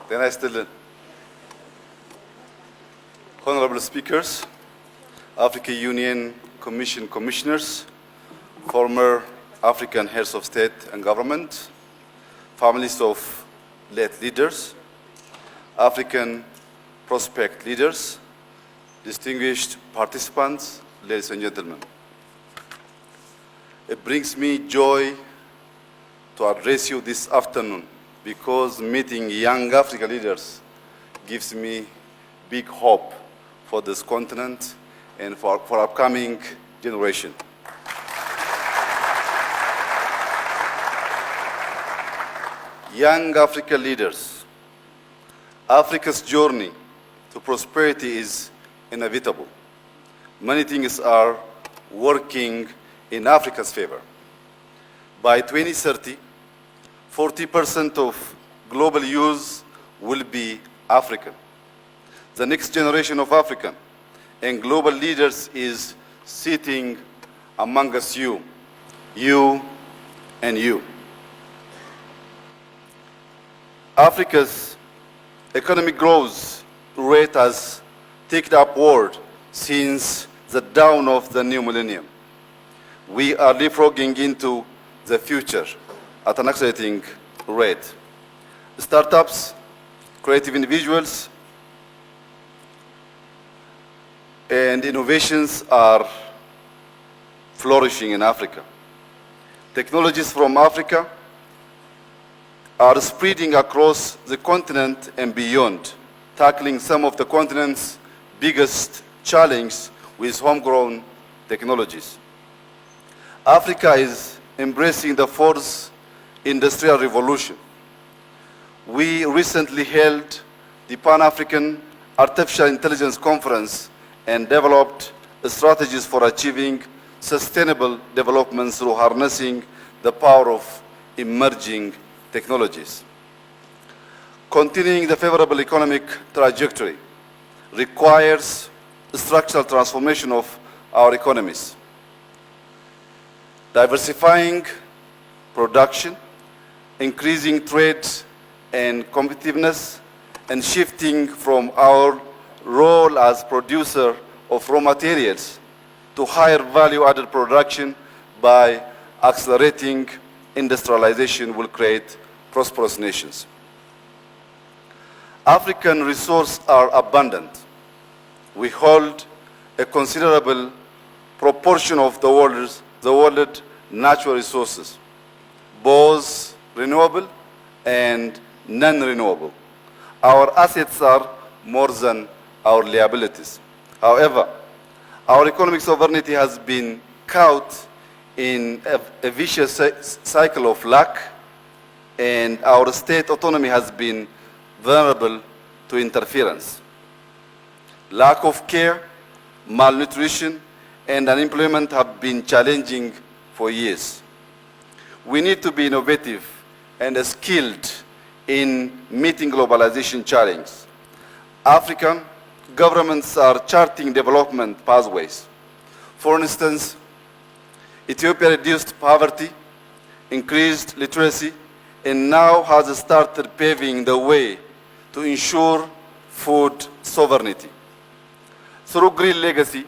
Then I still, honorable speakers, African Union Commission commissioners, former African heads of state and government, families of late leaders, African prospect leaders, distinguished participants, ladies and gentlemen. It brings me joy to address you this afternoon because meeting young African leaders gives me big hope for this continent and for upcoming generation. Young African leaders, Africa's journey to prosperity is inevitable. Many things are working in Africa's favor. By 2030, 40% of global youth will be African. The next generation of African and global leaders is sitting among us, you and you. Africa's economic growth rate has ticked upward since the dawn of the new millennium. We are leapfrogging into the future at an accelerating rate. Startups, creative individuals, and innovations are flourishing in Africa. Technologies from Africa are spreading across the continent and beyond, tackling some of the continent's biggest challenges with homegrown technologies. Africa is embracing the fourth industrial revolution. We recently held the Pan-African Artificial Intelligence Conference and developed strategies for achieving sustainable development through harnessing the power of emerging technologies. Continuing the favorable economic trajectory requires structural transformation of our economies. Diversifying production, increasing trade and competitiveness, and shifting from our role as producer of raw materials to higher value-added production by accelerating industrialization will create prosperous nations. African resources are abundant. We hold a considerable proportion of the world's natural resources, both renewable and non-renewable. Our assets are more than our liabilities. However, our economic sovereignty has been caught in a vicious cycle of lack, and our state autonomy has been vulnerable to interference. Lack of care, malnutrition, and unemployment have been challenging for years. We need to be innovative and skilled in meeting globalization challenges. African governments are charting development pathways. For instance, Ethiopia reduced poverty, increased literacy, and now has started paving the way to ensure food sovereignty. Through Green Legacy,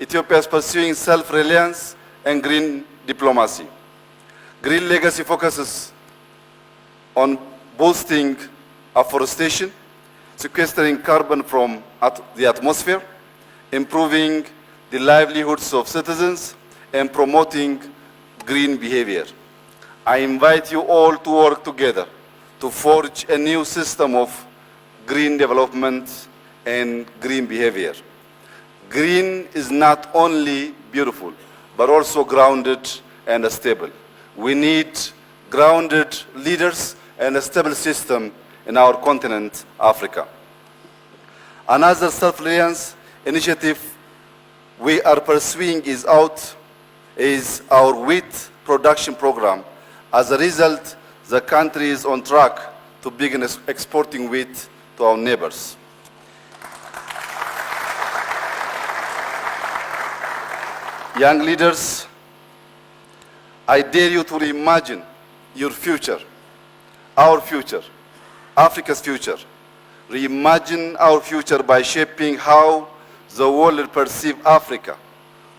Ethiopia is pursuing self-reliance and green diplomacy. Green Legacy focuses on boosting afforestation, sequestering carbon from the atmosphere, improving the livelihoods of citizens, and promoting green behavior. I invite you all to work together to forge a new system of green development and green behavior. Green is not only beautiful, but also grounded and stable. We need grounded leaders and a stable system in our continent, Africa. Another self-reliance initiative we are pursuing is our wheat production program. As a result, the country is on track to begin exporting wheat to our neighbors. Young leaders, I dare you to reimagine your future, our future, Africa's future. Reimagine our future by shaping how the world perceives Africa.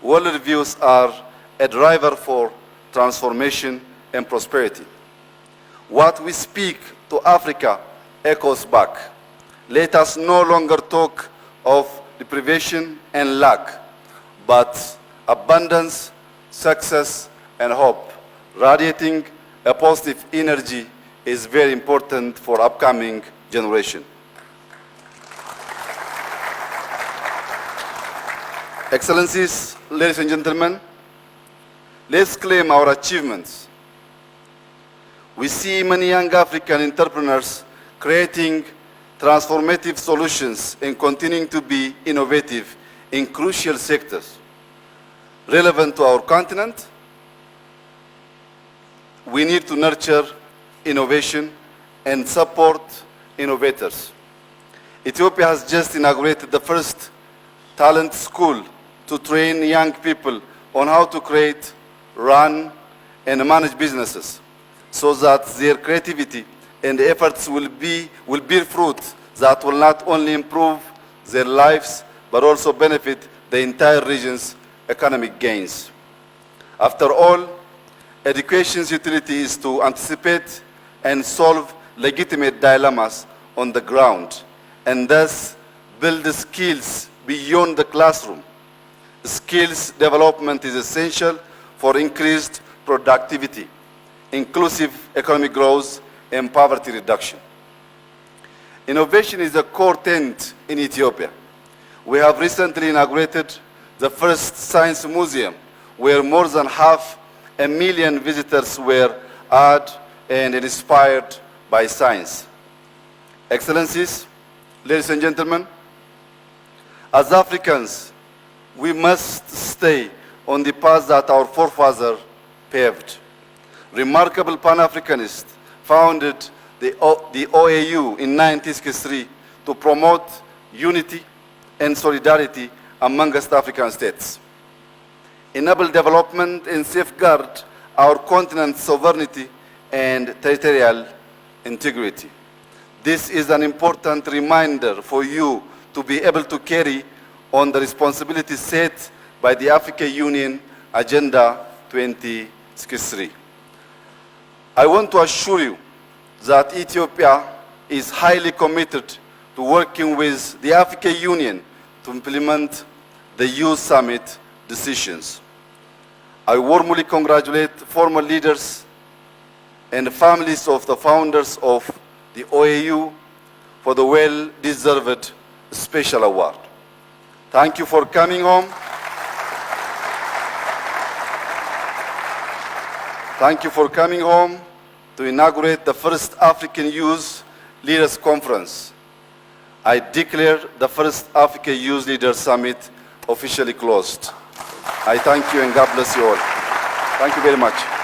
World views are a driver for transformation and prosperity. What we speak to Africa echoes back. Let us no longer talk of deprivation and lack, but abundance, success, and hope. Radiating a positive energy is very important for upcoming generation. Excellencies, ladies and gentlemen, let's claim our achievements. We see many young African entrepreneurs creating transformative solutions and continuing to be innovative in crucial sectors relevant to our continent. We need to nurture innovation and support innovators. Ethiopia has just inaugurated the first talent school to train young people on how to create, run, and manage businesses so that their creativity and efforts will bear fruit that will not only improve their lives but also benefit the entire region's economic gains. After all, education's utility is to anticipate and solve legitimate dilemmas on the ground and thus build the skills beyond the classroom. Skills development is essential for increased productivity, inclusive economic growth, and poverty reduction. Innovation is a core tenet in Ethiopia. We have recently inaugurated the first science museum where more than 500,000 visitors were awed and inspired by science. Excellencies, ladies and gentlemen, as Africans, we must stay on the path that our forefathers paved. Remarkable Pan-Africanists founded the OAU in 1963 to promote unity and solidarity among West African states, enable development and safeguard our continent's sovereignty and territorial integrity. This is an important reminder for you to be able to carry on the responsibilities set by the African Union Agenda 2063. I want to assure you that Ethiopia is highly committed to working with the African Union to implement the Youth Summit decisions. I warmly congratulate former leaders and the families of the founders of the OAU for the well-deserved special award. Thank you for coming home. Thank you for coming home to inaugurate the first African Youth Leaders Conference. I declare the first African Youth Leaders Summit officially closed. I thank you and God bless you all. Thank you very much.